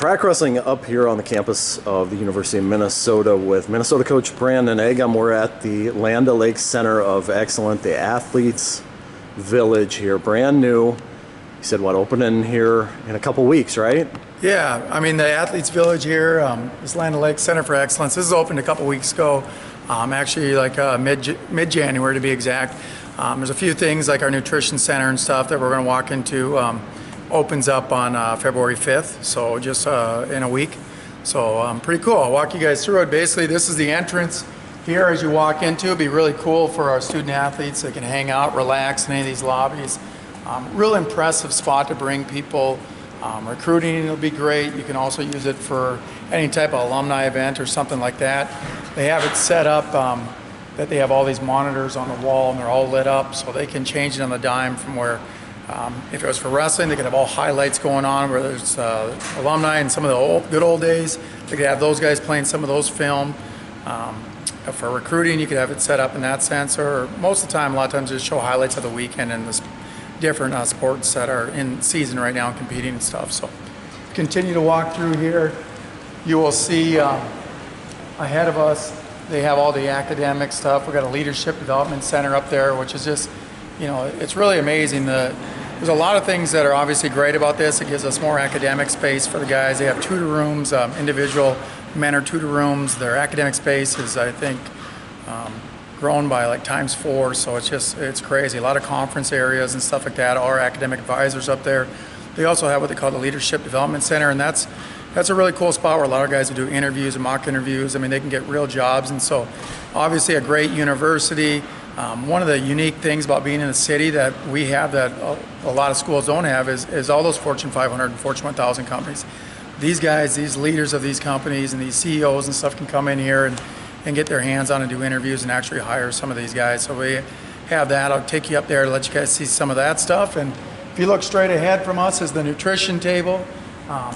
track wrestling up here on the campus of the University of Minnesota with Minnesota coach Brandon Eggum. We're at the Land O'Lakes Center of Excellence, the Athletes Village here, brand new. You said what, opening here in a couple weeks, right? Yeah, I mean the Athletes Village here, this Land O'Lakes Center for Excellence. This is opened a couple weeks ago, actually like mid-January to be exact. There's a few things like our nutrition center and stuff that we're going to walk into. Opens up on February 5th, so just in a week. So pretty cool. I'll walk you guys through it. Basically, this is the entrance here as you walk into. It'll be really cool for our student athletes. They can hang out, relax in any of these lobbies. Real impressive spot to bring people. Recruiting will be great. You can also use it for any type of alumni event or something like that. They have it set up that they have all these monitors on the wall and they're all lit up so they can change it on the dime from where if it was for wrestling, they could have all highlights going on, where there's alumni and some of the good old days. They could have those guys playing some of those film. For recruiting, you could have it set up in that sense, or most of the time, a lot of times, just show highlights of the weekend and the different sports that are in season right now and competing and stuff. So continue to walk through here. You will see ahead of us, they have all the academic stuff. We've got a leadership development center up there, which is just, you know, it's really amazing. There's a lot of things that are obviously great about this. It gives us more academic space for the guys. They have tutor rooms, individual mentor tutor rooms. Their academic space is, I think, grown by like ×4. So it's crazy. A lot of conference areas and stuff like that. All our academic advisors up there. They also have what they call the Leadership Development Center, and that's a really cool spot where a lot of guys will do interviews and mock interviews. I mean, they can get real jobs, and so obviously a great university. One of the unique things about being in a city that we have that a lot of schools don't have is all those Fortune 500 and Fortune 1000 companies. These guys, these leaders of these companies and these CEOs and stuff can come in here and get their hands on and do interviews and actually hire some of these guys. So we have that. I'll take you up there to let you guys see some of that stuff. And if you look straight ahead from us is the nutrition table.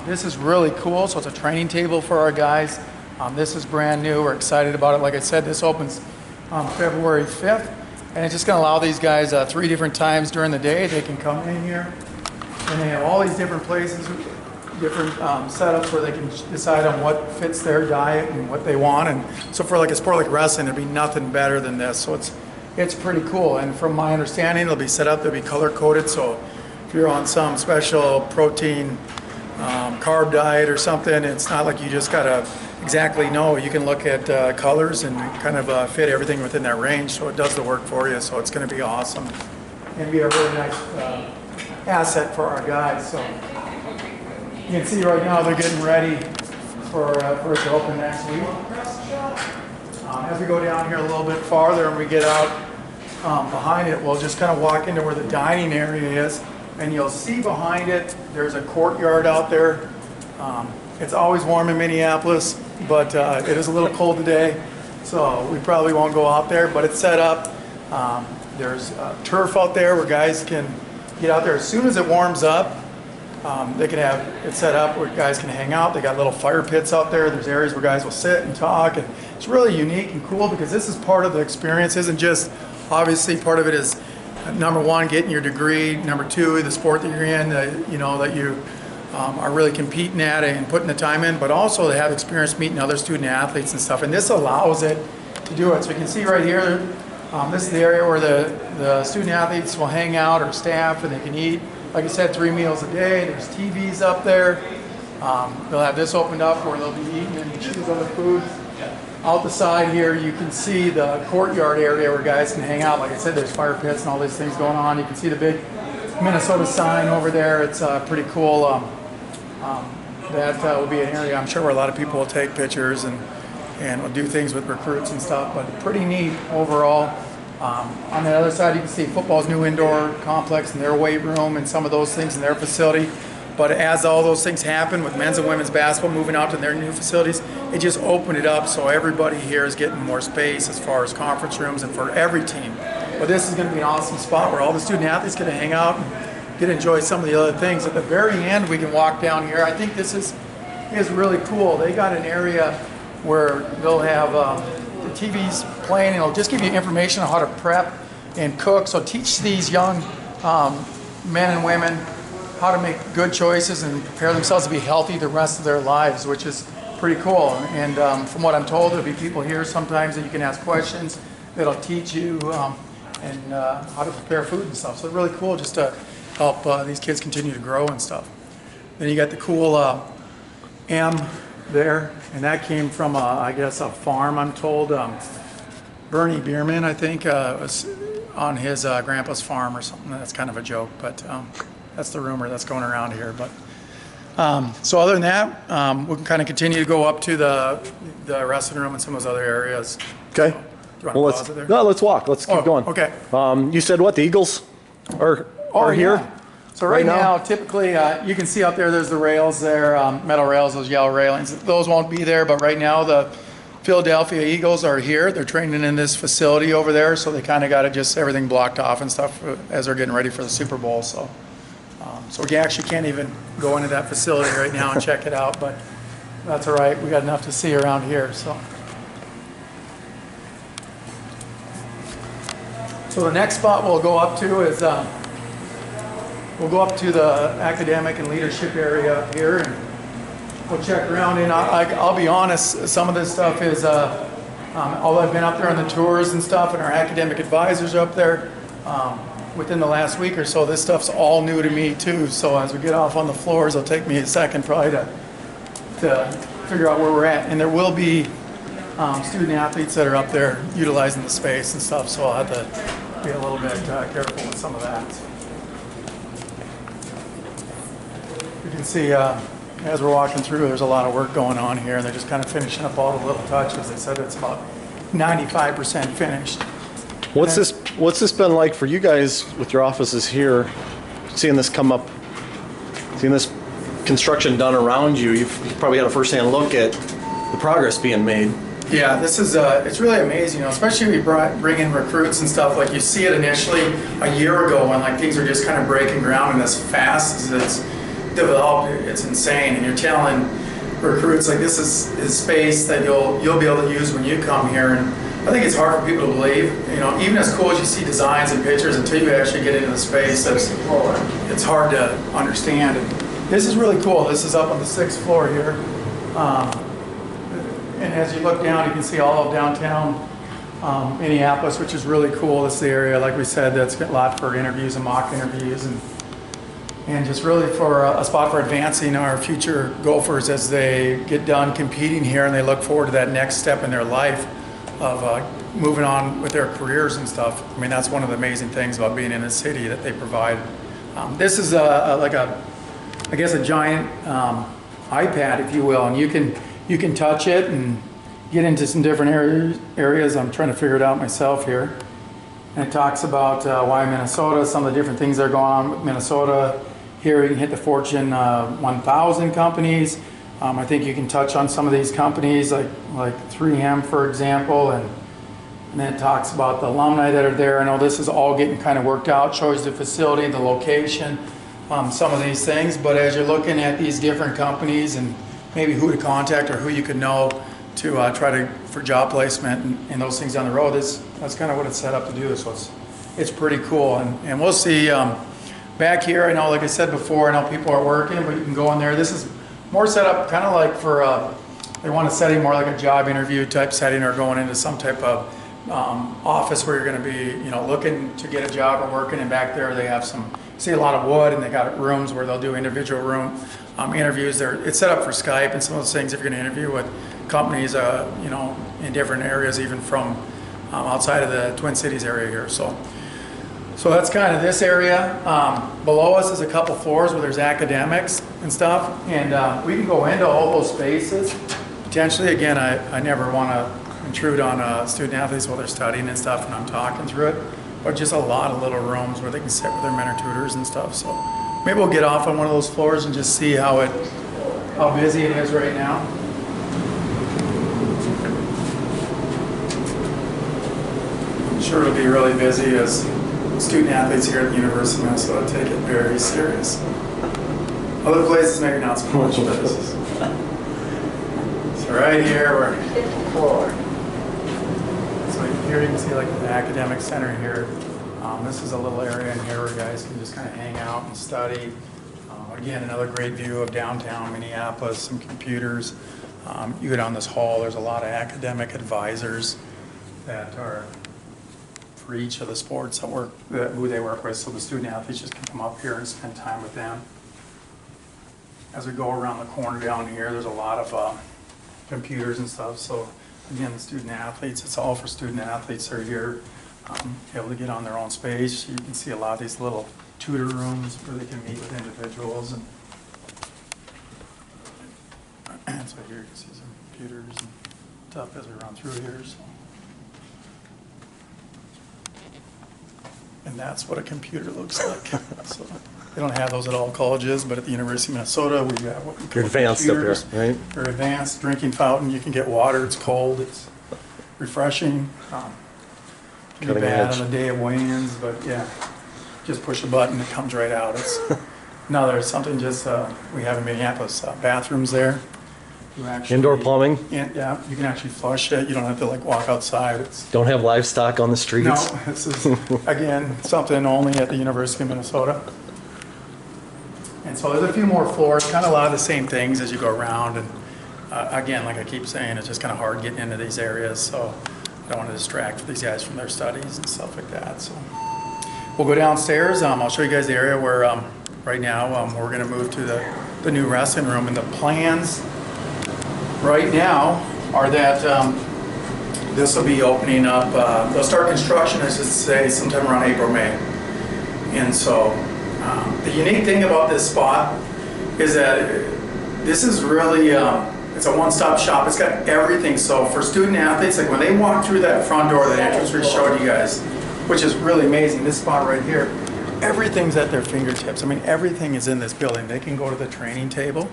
This is really cool. So it's a training table for our guys. This is brand new. We're excited about it. Like I said, this opens February 5th, and it's just going to allow these guys 3 different times during the day. They can come in here, and they have all these different places, different setups where they can decide on what fits their diet and what they want. And so for like a sport like wrestling, there'd be nothing better than this. So it's pretty cool. And from my understanding, it'll be set up, they'll be color coded. So if you're on some special protein carb diet or something, it's not like you just gotta exactly know. You can look at colors and kind of fit everything within that range, so it does the work for you. So it's going to be awesome and be a really nice asset for our guys. So you can see right now they're getting ready for it to open next week. As we go down here a little bit farther and we get out behind it, we'll just kind of walk into where the dining area is, and you'll see behind it there's a courtyard out there. It's always warm in Minneapolis, but it is a little cold today, so we probably won't go out there, but it's set up. There's turf out there where guys can get out there. As soon as it warms up, they can have it set up where guys can hang out. They got little fire pits out there. There's areas where guys will sit and talk, and it's really unique and cool because this is part of the experience. It isn't just, obviously part of it is number one, getting your degree, number two, the sport that you're in, that you are really competing at it and putting the time in, but also they have experience meeting other student athletes and stuff, and this allows it to do it. So you can see right here, this is the area where the student athletes will hang out, or staff, and they can eat, like I said, 3 meals a day. There's TVs up there. They'll have this opened up where they'll be eating and choose other foods. Out the side here, you can see the courtyard area where guys can hang out. Like I said, there's fire pits and all these things going on. You can see the big Minnesota sign over there. It's pretty cool. That will be an area, I'm sure, where a lot of people will take pictures and will do things with recruits and stuff, but pretty neat overall. On the other side, you can see football's new indoor complex and their weight room and some of those things in their facility. But as all those things happen with men's and women's basketball moving out to their new facilities, it just opened it up so everybody here is getting more space as far as conference rooms and for every team. But this is going to be an awesome spot where all the student athletes get to hang out and get to enjoy some of the other things. At the very end, we can walk down here. I think this is really cool. They got an area where they'll have the TVs playing, and it'll just give you information on how to prep and cook. So teach these young men and women how to make good choices and prepare themselves to be healthy the rest of their lives, which is pretty cool. And from what I'm told, there'll be people here sometimes that you can ask questions that'll teach you and how to prepare food and stuff. So it's really cool just to help these kids continue to grow and stuff. Then you got the cool M there, and that came from, I guess, a farm, I'm told. Bernie Bierman, I think, was on his grandpa's farm or something. That's kind of a joke, but that's the rumor that's going around here. But so other than that, we can kind of continue to go up to the wrestling room and some of those other areas. Okay. So, do you want Well, to pause it there? let's walk. Let's keep going. Okay. You said what? The Eagles are here? Yeah. So right now, typically, you can see up there, there's the rails there, metal rails, those yellow railings. Those won't be there, but right now the Philadelphia Eagles are here. They're training in this facility over there, so they kind of got it just everything blocked off and stuff as they're getting ready for the Super Bowl. So we actually can't even go into that facility right now and check it out, but that's all right. We got enough to see around here. So the next spot we'll go up to is we'll go up to the academic and leadership area up here, and we'll check around. And I'll be honest, some of this stuff is, although I've been up there on the tours and stuff, and our academic advisors are up there within the last week or so, this stuff's all new to me too. So as we get off on the floors, it'll take me a second probably to figure out where we're at. And there will be student athletes that are up there utilizing the space and stuff, so I'll have to be a little bit careful with some of that. You can see as we're walking through, there's a lot of work going on here, and they're just kind of finishing up all the little touches. They said it's about 95% finished. What's this been like for you guys with your offices here, seeing this come up, seeing this construction done around you? You've probably had a first-hand look at the progress being made. Yeah, this is it's really amazing, especially when you bring in recruits and stuff. Like, you see it initially a year ago when like things are just kind of breaking ground, and as fast as it's developed, it's insane. And you're telling recruits like this is space that you'll be able to use when you come here. And I think it's hard for people to believe. Even as cool as you see designs and pictures, until you actually get into the space, it's hard to understand. And this is really cool. This is up on the 6th floor here. And as you look down, you can see all of downtown Minneapolis, which is really cool. This is the area, like we said, that's got a lot for interviews and mock interviews, and just really for a spot for advancing our future Gophers as they get done competing here and they look forward to that next step in their life of moving on with their careers and stuff. I mean, that's one of the amazing things about being in a city that they provide. This is like I guess a giant iPad, if you will, and you can touch it and get into some different areas. I'm trying to figure it out myself here. And it talks about why Minnesota, some of the different things that are going on with Minnesota. Here you can hit the Fortune 1000 companies. I think you can touch on some of these companies like 3M, for example, and then it talks about the alumni that are there. I know this is all getting kind of worked out, shows the facility, the location, some of these things. But as you're looking at these different companies and maybe who to contact or who you could know to for job placement and those things down the road, that's kind of what it's set up to do. So it's pretty cool. And we'll see back here. I know, like I said before, I know people are working, but you can go in there. This is more set up kind of like for they want a setting more like a job interview type setting, or going into some type of office where you're going to be looking to get a job or working. And back there they have see a lot of wood, and they got rooms where they'll do individual room interviews. It's set up for Skype and some of those things if you're going to interview with companies in different areas, even from outside of the Twin Cities area here. So that's kind of this area. Below us is a couple floors where there's academics and stuff, and we can go into all those spaces potentially. Again, I never want to intrude on student athletes while they're studying and stuff, and I'm talking through it, but just a lot of little rooms where they can sit with their mentor tutors and stuff. So maybe we'll get off on one of those floors and just see how busy it is right now. I'm sure it'll be really busy as student athletes here at the University of Minnesota take it very serious. Other places maybe not so much, but this is. So right here we're floor. So here you can see like the academic center here. This is a little area in here where guys can just kind of hang out and study. Again, another great view of downtown Minneapolis, some computers. You go down this hall, there's a lot of academic advisors that are for each of the sports who they work with, so the student athletes just can come up here and spend time with them. As we go around the corner down here, there's a lot of computers and stuff, so again, the student athletes, it's all for student athletes that are here, able to get on their own space. You can see a lot of these little tutor rooms where they can meet with individuals. And so here you can see some computers and stuff as we run through here. So. And that's what a computer looks like. So they don't have those at all colleges, but at the University of Minnesota, we have what we call advanced computers. up here, right? They're advanced drinking fountain. You can get water. It's cold. It's refreshing. Can be Cutting bad edge. on the day of weigh-ins, but yeah, just push a button, it comes right out. It's there's something just we have in Minneapolis bathrooms there. You actually, Indoor plumbing. Yeah, you can actually flush it. You don't have to like walk outside. It's Don't have livestock on the streets. no, this is again something only at the University of Minnesota. And so there's a few more floors, kind of a lot of the same things as you go around. And again, like I keep saying, it's just kind of hard getting into these areas. So I don't want to distract these guys from their studies and stuff like that. So we'll go downstairs. I'll show you guys the area where right now we're going to move to the new wrestling room. And the plans right now are that this will be opening up. They'll start construction, as I say, sometime around April, May. And so the unique thing about this spot is that this is really, it's a one-stop shop. It's got everything. So for student athletes, like when they walk through that front door, that entrance we showed you guys, which is really amazing, this spot right here, everything's at their fingertips. I mean, everything is in this building. They can go to the training table.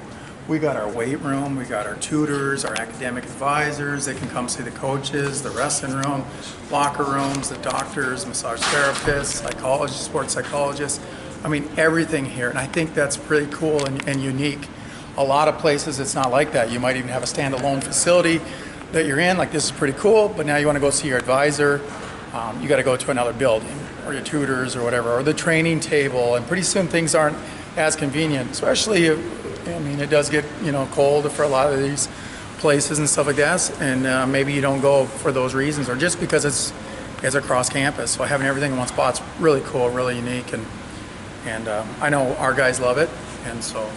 We got our weight room, we got our tutors, our academic advisors. They can come see the coaches, the wrestling room, locker rooms, the doctors, massage therapists, psychologists, sports psychologists. I mean, everything here. And I think that's pretty cool and unique. A lot of places it's not like that. You might even have a standalone facility that you're in, like this is pretty cool, but now you want to go see your advisor, you got to go to another building, or your tutors or whatever, or the training table, and pretty soon things aren't as convenient, especially if, I mean, it does get, cold for a lot of these places and stuff like that, and maybe you don't go for those reasons, or just because it's across campus. So having everything in one spot's really cool, really unique, and I know our guys love it, and so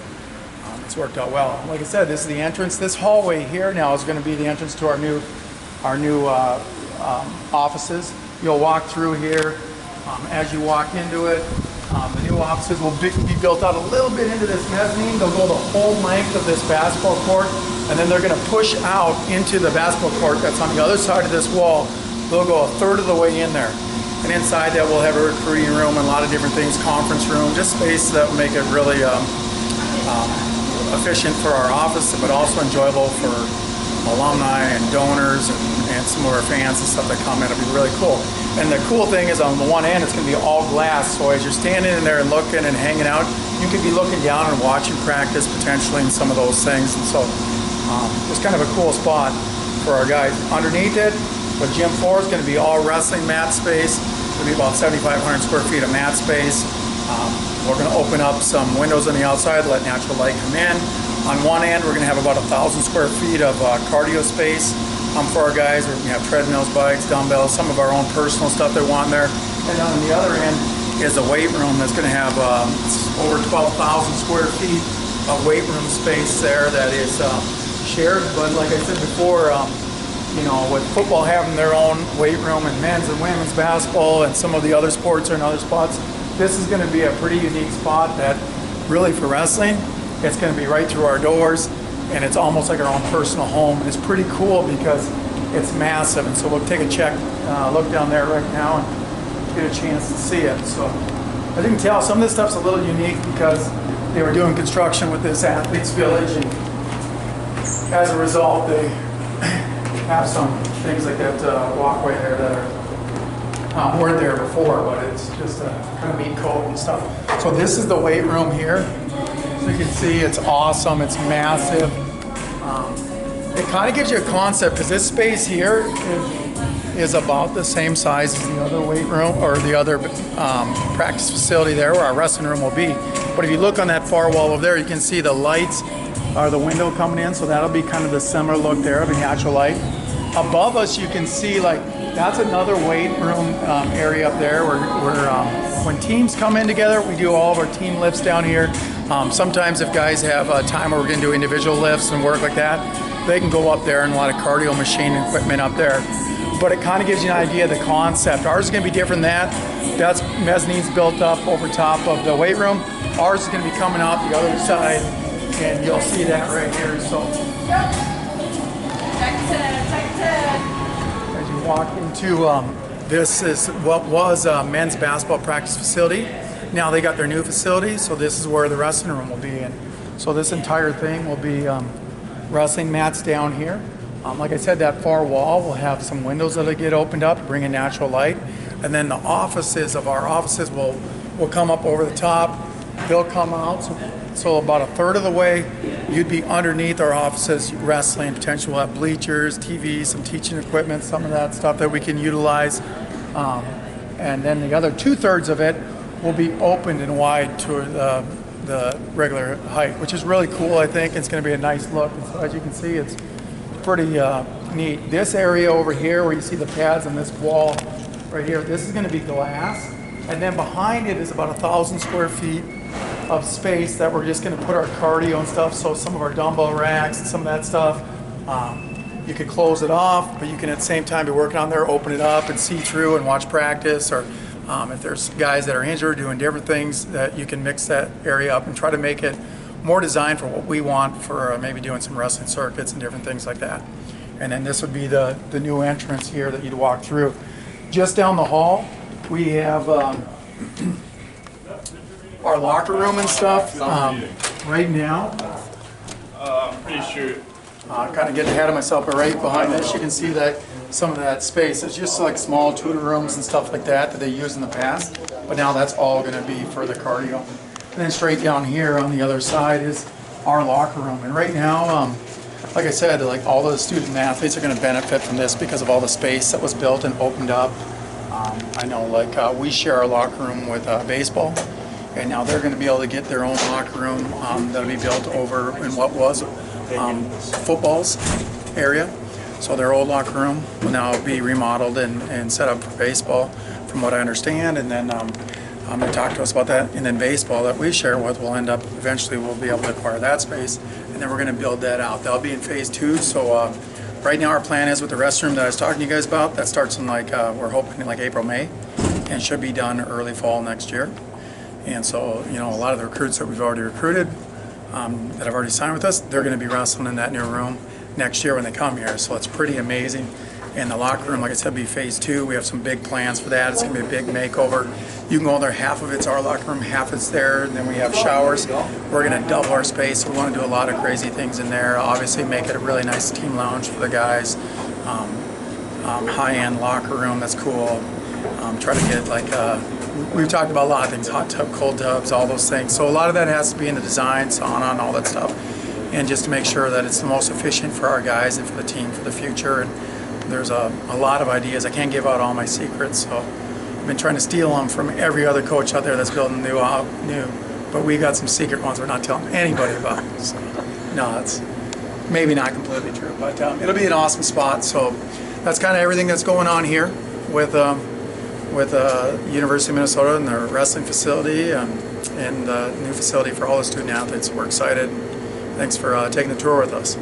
it's worked out well. Like I said, this is the entrance. This hallway here now is going to be the entrance to our new offices. You'll walk through here. As you walk into it, the new offices will be built out a little bit into this mezzanine. They'll go the whole length of this basketball court, and then they're going to push out into the basketball court that's on the other side of this wall. They'll go a third of the way in there. And inside that we'll have a recruiting room and a lot of different things, conference room, just space that will make it really efficient for our office, but also enjoyable for alumni and donors and some of our fans and stuff that come in. It'll be really cool. And the cool thing is on the one end, it's going to be all glass. So as you're standing in there and looking and hanging out, you could be looking down and watching practice potentially and some of those things. And so it's kind of a cool spot for our guys. Underneath it, the gym floor is going to be all wrestling mat space. It'll be about 7,500 square feet of mat space. We're going to open up some windows on the outside, let natural light come in. On one end, we're going to have about 1,000 square feet of cardio space for our guys. We're going to have treadmills, bikes, dumbbells, some of our own personal stuff they want in there. And then on the other end is a weight room that's going to have over 12,000 square feet of weight room space there that is shared. But like I said before, with football having their own weight room and men's and women's basketball and some of the other sports are in other spots, this is going to be a pretty unique spot that really for wrestling, it's going to be right through our doors, and it's almost like our own personal home. And it's pretty cool because it's massive. And so we'll take a look down there right now and get a chance to see it. So as you can tell, some of this stuff's a little unique because they were doing construction with this athletes village, and as a result, they have some things like that walkway there that weren't there before, but it's just a kind of meat coat and stuff. So this is the weight room here. So you can see it's awesome, it's massive. It kind of gives you a concept because this space here is about the same size as the other weight room or the other practice facility there where our wrestling room will be. But if you look on that far wall over there, you can see the lights are the window coming in, so that'll be kind of the similar look there of a natural light. Above us, you can see like that's another weight room area up there where when teams come in together, we do all of our team lifts down here. Sometimes if guys have time where we're going to do individual lifts and work like that, they can go up there, and a lot of cardio machine equipment up there. But it kind of gives you an idea of the concept. Ours is going to be different than that. That's mezzanines built up over top of the weight room. Ours is going to be coming out the other side, and you'll see that right here. So as you walk into this is what was a men's basketball practice facility. Now they got their new facility, so this is where the wrestling room will be in. So this entire thing will be wrestling mats down here. Like I said, that far wall will have some windows that'll get opened up, bring in natural light. And then the offices of our offices will come up over the top. They'll come out, so about a third of the way, you'd be underneath our offices wrestling. Potentially we'll have bleachers, TVs, some teaching equipment, some of that stuff that we can utilize. And then the other 2/3 of it will be opened and wide to the regular height, which is really cool, I think. It's going to be a nice look. And so as you can see, it's pretty neat. This area over here where you see the pads and this wall right here, this is going to be glass. And then behind it is about 1,000 square feet of space that we're just going to put our cardio and stuff. So some of our dumbbell racks and some of that stuff. You could close it off, but you can at the same time be working on there, open it up and see through and watch practice. Or if there's guys that are injured doing different things, that you can mix that area up and try to make it more designed for what we want for maybe doing some wrestling circuits and different things like that. And then this would be the new entrance here that you'd walk through. Just down the hall, we have our locker room and stuff. Right now, I'm pretty sure. Kind of getting ahead of myself, but right behind this, you can see that some of that space. It's just like small tutor rooms and stuff like that they used in the past. But now that's all going to be for the cardio. And then straight down here on the other side is our locker room. And right now, like I said, like all the student athletes are going to benefit from this because of all the space that was built and opened up. I know like we share our locker room with baseball, and now they're going to be able to get their own locker room that'll be built over in what was football's area. So their old locker room will now be remodeled and set up for baseball, from what I understand. And then they talked to us about that. And then baseball that we share with will end up, eventually we'll be able to acquire that space, and then we're going to build that out. That'll be in phase 2. So right now our plan is with the restroom that I was talking to you guys about, that starts in like, we're hoping in like April, May, and should be done early fall next year. And so, you know, a lot of the recruits that we've already recruited that have already signed with us, they're going to be wrestling in that new room next year when they come here. So it's pretty amazing. And the locker room, like I said, will be phase 2. We have some big plans for that. It's going to be a big makeover. You can go in there, half of it's our locker room, half is there, and then we have showers. We're going to double our space. So we want to do a lot of crazy things in there. Obviously make it a really nice team lounge for the guys. High-end locker room, that's cool. Try to get like, we've talked about a lot of things, hot tub, cold tubs, all those things. So a lot of that has to be in the design, sauna, and all that stuff. And just to make sure that it's the most efficient for our guys and for the team for the future. And there's a lot of ideas. I can't give out all my secrets, so I've been trying to steal them from every other coach out there that's building new. But we got some secret ones we're not telling anybody about. So, no, it's maybe not completely true, but it'll be an awesome spot. So that's kind of everything that's going on here with University of Minnesota and their wrestling facility and the new facility for all the student athletes. We're excited. Thanks for taking the tour with us.